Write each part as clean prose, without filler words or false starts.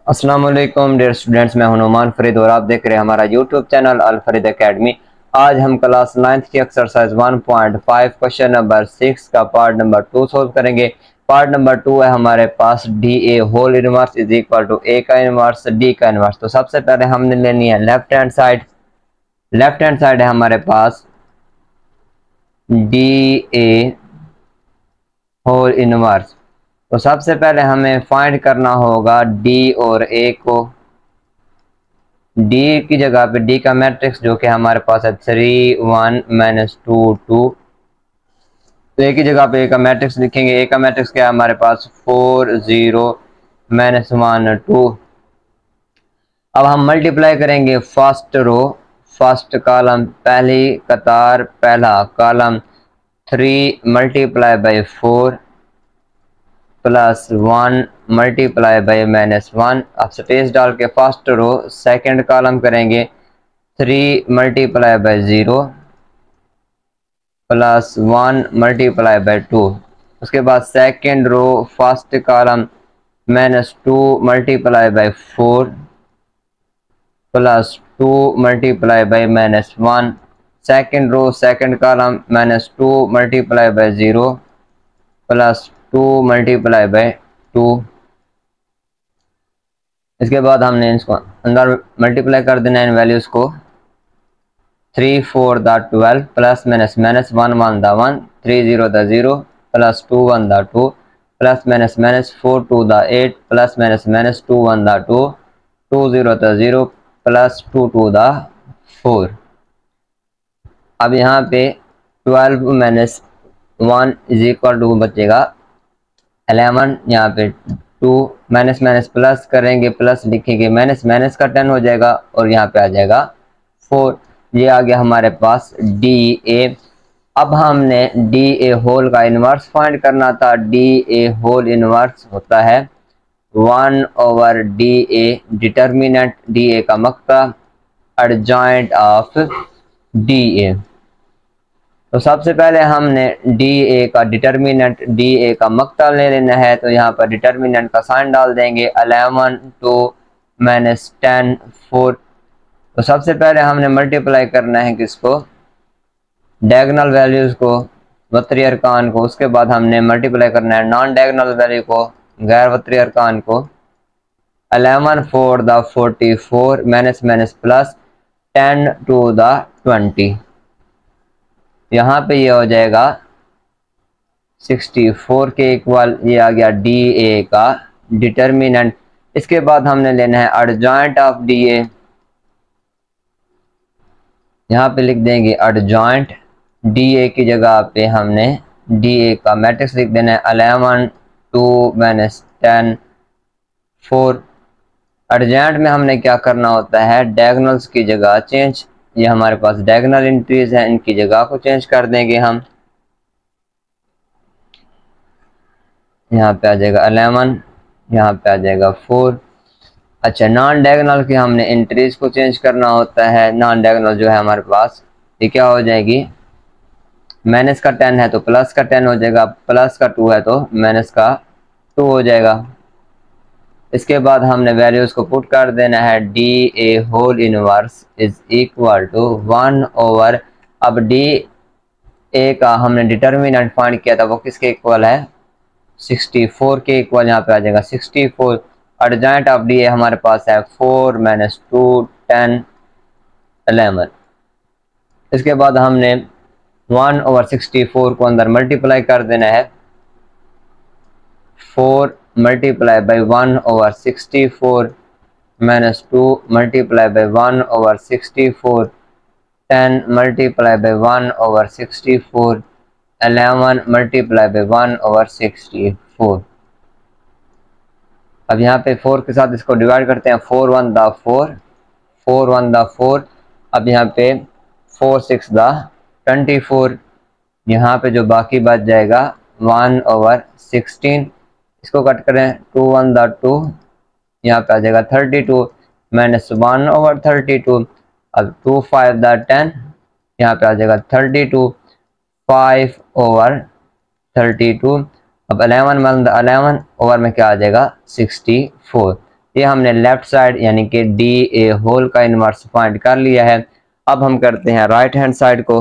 अस्सलाम वालेकुम dear students, मैं हूं नुमान फरीद और आप देख रहे हैं हमारा यूट्यूब चैनल अल फरीद एकेडमी। आज हम क्लास 9th की एक्सरसाइज 1.5 क्वेश्चन नंबर 6 का पार्ट नंबर 2 सोल्व करेंगे। पार्ट नंबर 2 है हमारे पास D A whole inverse is equal to A का इनवर्स डी का इनवर्स। तो सबसे पहले हमने लेनी है left hand side. Left hand side है हमारे पास डी ए होल इनवर्स। तो सबसे पहले हमें फाइंड करना होगा डी और ए को। डी की जगह पे डी का मैट्रिक्स जो कि हमारे पास है 3 1 -2 2। तो ए की जगह पे ए का मैट्रिक्स लिखेंगे। ए का मैट्रिक्स क्या है हमारे पास 4 0 -1 2। अब हम मल्टीप्लाई करेंगे फर्स्ट रो फर्स्ट कॉलम पहली कतार पहला column 3 multiply by 4 plus 1 multiply by -1। अब स्पेस डाल के फर्स्ट रो सेकंड कॉलम करेंगे 3 multiply by 0 plus 1 multiply by 2। उसके बाद second row first column -2 multiply by 4 plus 2 multiply by -1। Second row second column -2 multiply by 0 plus 2 multiply by 2। इसके बाद हमने इसको अंदर मल्टीप्लाई कर देना इन वैल्यूज को। 3 4 दा 12 प्लस -1 1 दा 1 3 0 दा 0 प्लस 2 1 दा 2 प्लस -4 2 दा 8 प्लस -2 1 दा 2 2 0 दा 0 प्लस 2 2 दा 4। अब यहाँ पे 12 - 1 इज इक्वल टू बचेगा 11। यहाँ पे 2 माइनस माइनस प्लस करेंगे प्लस लिखेंगे माइनस माइनस का 10 हो जाएगा और यहाँ पे आ जाएगा 4। ये आ गया हमारे पास डी ए। अब हमने डी ए होल का इनवर्स फाइंड करना था। डी ए होल इनवर्स होता है 1 over D A determinant D A का मक्ता एडजॉइंट ऑफ डी ए। तो सबसे पहले हमने डी ए का डिटर्मिनेंट डी ए का मक्ता ले लेना है। तो यहाँ पर डिटर्मिनेंट का साइन डाल देंगे 11 2 -10 4। तो सबसे पहले हमने मल्टीप्लाई करना है किसको, डायगोनल वैल्यूज को वत्री अरकान को। उसके बाद हमने मल्टीप्लाई करना है नॉन डायगोनल वैल्यू को गैर वत्री अरकान को। 11 4 दा 44 माइनस माइनस प्लस 10 2 दा 20। यहाँ पे ये हो जाएगा 64 के इक्वल। ये आ गया डी ए का डिटर्मिनेंट। इसके बाद हमने लेना है एडजॉइंट ऑफ डी ए। यहाँ पे लिख देंगे एडजॉइंट डी ए की जगह पे हमने डी ए का मैट्रिक्स लिख देना है 11 2 -10 4। एडजॉइंट में हमने क्या करना होता है, डायगोनल्स की जगह चेंज। ये हमारे पास डायगोनल एंट्रीज हैं, इनकी जगह को चेंज कर देंगे हम। यहाँ पे आ जाएगा 11, यहाँ पे आ जाएगा 4। अच्छा, नॉन डायगोनल की हमने एंट्रीज को चेंज करना होता है। नॉन डायगोनल जो है हमारे पास ये क्या हो जाएगी, माइनस का 10 है तो प्लस का 10 हो जाएगा, प्लस का 2 है तो माइनस का 2 हो जाएगा। इसके बाद हमने वैल्यूज को पुट कर देना है। D A whole inverse is equal to 1 over. अब डी ए का हमने डिटर्मिनेंट फाइंड किया था, वो किसके इक्वल है, 64 के इक्वल। यहाँ पे आ जाएगा 64। एडजॉइंट ऑफ डी ए हमारे पास है 4 -2 10 11। इसके बाद हमने 1 ओवर 64 को अंदर मल्टीप्लाई कर देना है। 4 multiply by 1 over 64 -2 multiply by 1 over 64 10 multiply by 1 over 64 11 multiply by 1 over 64। अब यहाँ पे 4 के साथ इसको डिवाइड करते हैं। 4 1 दा 4 4 1 दा 4। अब यहाँ पे 4 6 दा 24। यहाँ पे जो बाकी बच जाएगा 1 ओवर 16। इसको कट करें 2 1 दा 2। यहाँ पे आ जाएगा 32 -1 ओवर 32। अब 2 5 दा 10। यहाँ पे आ जाएगा 32 5 ओवर 32। अब 11 दा 11 ओवर में क्या आ जाएगा 64। ये हमने लेफ्ट साइड यानी कि डी ए होल का इनवर्स फाइंड कर लिया है। अब हम करते हैं राइट हैंड साइड को।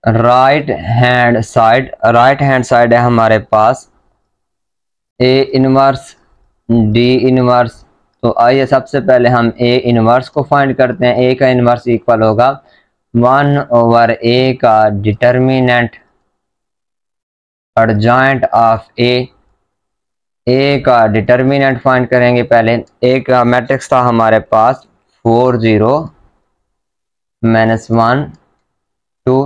राइट हैंड साइड है हमारे पास ए इनवर्स डी इनवर्स। तो आइए सबसे पहले हम ए इनवर्स को फाइंड करते हैं। ए का इनवर्स इक्वल होगा 1/a का डिटर्मिनेंट एडजॉइंट ऑफ ए का डिटर्मिनेंट फाइंड करेंगे। पहले ए का मैट्रिक्स था हमारे पास 4 0 -1 2।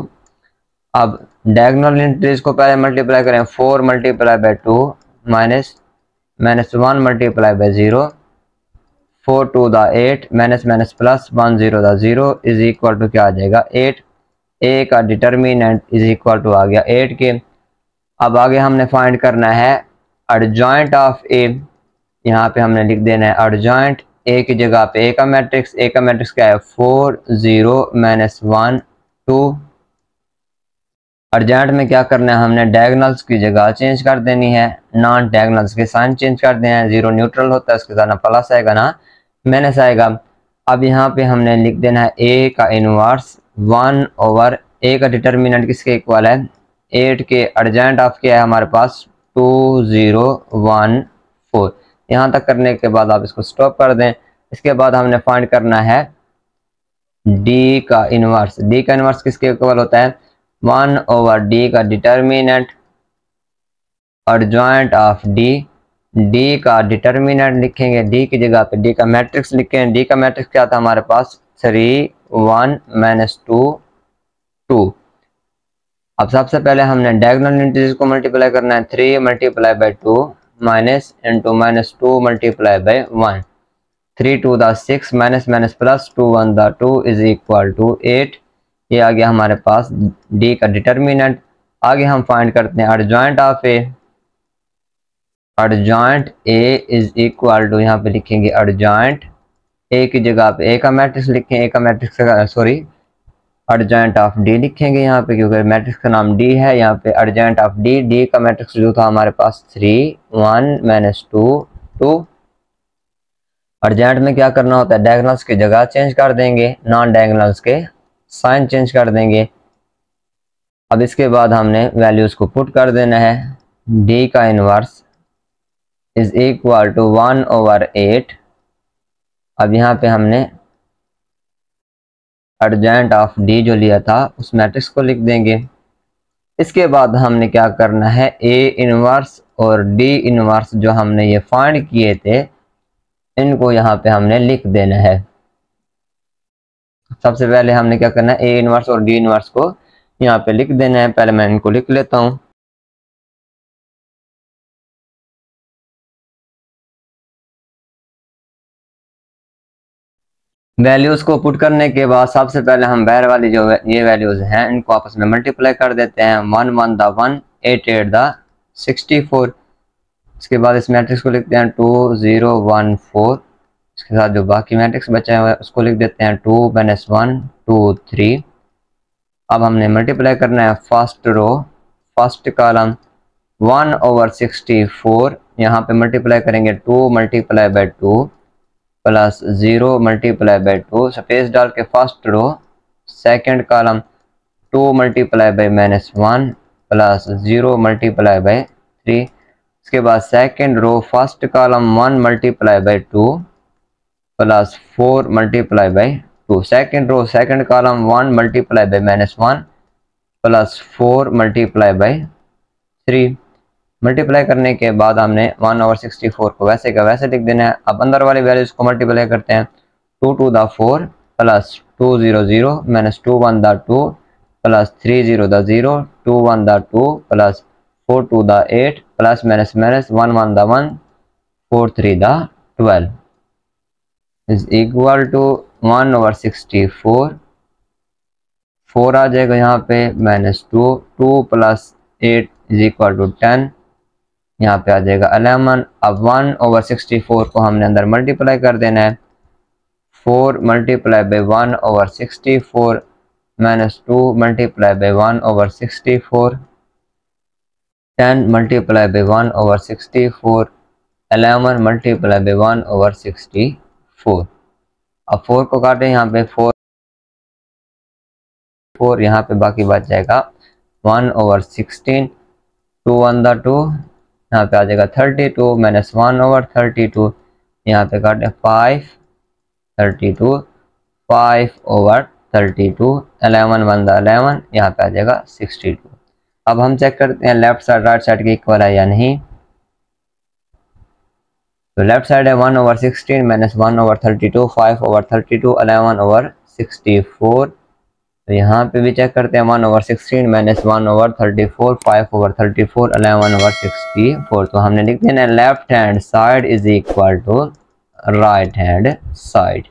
अब डायगोनल एंट्रीज को पहले मल्टीप्लाई करें। 4 multiply by 2 -1 multiply by 0 4 2 the 8 minus plus 1 0 the 0 is equal to क्या आ जाएगा 8। ए का डिटर्मिनेंट इज इक्वल टू आ गया 8 के। अब आगे हमने फाइंड करना है एडजॉइंट ऑफ ए। यहाँ पे हमने लिख देना है एडजॉइंट ए की जगह पे ए का मैट्रिक्स क्या है 4 0 -1 2। एडजॉइंट में क्या करना है हमने डायगोनल्स की जगह चेंज कर देनी है, नॉन डायगोनल्स के साइन चेंज कर देना है। 0 न्यूट्रल होता है, उसके साथ ना प्लस आएगा ना माइनस आएगा। अब यहाँ पे हमने लिख देना है ए का इनवर्स 1/a का डिटर्मिनेंट किसके इक्वल है 8 के। एडजॉइंट ऑफ क्या है हमारे पास 2 0 1 4। यहाँ तक करने के बाद आप इसको स्टॉप कर दें। इसके बाद हमने फाइंड करना है डी का इनवर्स किसके इक्वल होता है 1/d का डिटर्मिनेंट एडजॉइंट ऑफ डी का डिटर्मिनेंट लिखेंगे डी की जगह पे डी का मैट्रिक्स लिखेंगे। डी का मैट्रिक्स क्या था हमारे पास 3 1 -2 2। अब सबसे पहले हमने डायगोनल इंटीजर्स को मल्टीप्लाई करना है। 3 multiply by 2 minus into -2 multiply by 1 3 2 the 6 minus plus 2 1 the 2 is equal to 8। ये आ गया हमारे पास डी का डिटर्मिनेंट। आगे हम फाइंड करते हैं adjoint of A. Adjoint A is equal to यहाँ पे लिखेंगे एडजॉइंट ए की जगह पे ए का मैट्रिक्स लिखें। ए का मैट्रिक्स एडजॉइंट ऑफ डी लिखेंगे यहाँ पे क्योंकि मैट्रिक्स का नाम डी है। यहाँ पे एडजॉइंट ऑफ डी का मैट्रिक्स जो था हमारे पास 3 1 -2 2। एडजॉइंट में क्या करना होता है डायगोनल्स की जगह चेंज कर देंगे, नॉन डायगोनल्स के साइन चेंज कर देंगे। अब इसके बाद हमने वैल्यूज को पुट कर देना है। डी का इनवर्स इज इक्वल टू 1/8। अब यहाँ पे हमने एडजॉइंट ऑफ डी जो लिया था उस मैट्रिक्स को लिख देंगे। इसके बाद हमने क्या करना है ए इनवर्स और डी इनवर्स जो हमने ये फाइंड किए थे इनको यहाँ पे हमने लिख देना है। सबसे पहले हमने क्या करना है ए इनवर्स और डी इनवर्स को यहाँ पे लिख देना है। पहले मैं इनको लिख लेता हूँ। वैल्यूज को पुट करने के बाद सबसे पहले हम बाहर वाली जो ये वैल्यूज हैं इनको आपस में मल्टीप्लाई कर देते हैं। 1 1 द 1 8 8 द 64। इसके बाद इस मैट्रिक्स को लिखते हैं 2 0 1 4। इसके साथ जो बाकी मैट्रिक्स बचा हुआ है उसको लिख देते हैं 2 -1 2 3। अब हमने मल्टीप्लाई करना है फर्स्ट रो फर्स्ट कॉलम 1/64। यहाँ पे मल्टीप्लाई करेंगे 2 multiply by 2 plus 0 multiply by 2 space डाल के first row second column 2 multiply by -1 plus 0 multiply by 3। इसके बाद second row first column 1 multiply by 2 plus 4 multiply by 2। Second row second column 1 multiply by -1 plus 4 multiply by 3। Multiply करने के बाद हमने 1/64 को वैसे का वैसे लिख देना है। अब अंदर वाली वैल्यूज को मल्टीप्लाई करते हैं। 2 2 the 4 plus 2 0 0 -2 1 the 2 plus 3 0 the 0 2 1 the 2 plus 4 2 the 8 plus minus 1 1 the 1 4 3 the 12 is equal to 1/64। 4 आ जाएगा यहाँ पे -2 2 प्लस 8 इज इक्वल टू 10। यहाँ पे आ जाएगा 11। अब 1/64 को हमने अंदर मल्टीप्लाई कर देना है। 4 multiply bye 1/64 -2 multiply bye 1/64 10 multiply by 1/64 11 multiply by 1/64। अब 4 को काटें, यहाँ पे 4 यहाँ पे बाकी बच जाएगा 1/16, 2 1 दा 2, यहाँ पे आ जाएगा 32 माइनस 1/32, यहाँ पे काटे 5 32 5/32, 11 1 दा 11, यहाँ पे आ जाएगा 62। अब हम चेक करते हैं लेफ्ट साइड राइट साइड के इक्वल है या नहीं। तो लेफ्ट साइड है 1/16 माइनस 1/32, 5/32, 11/64। तो यहाँ पे भी चेक करते हैं 1/16 माइनस 1/34, 5/34, 11/64। तो हमने लिख देना left hand side is equal to right hand side.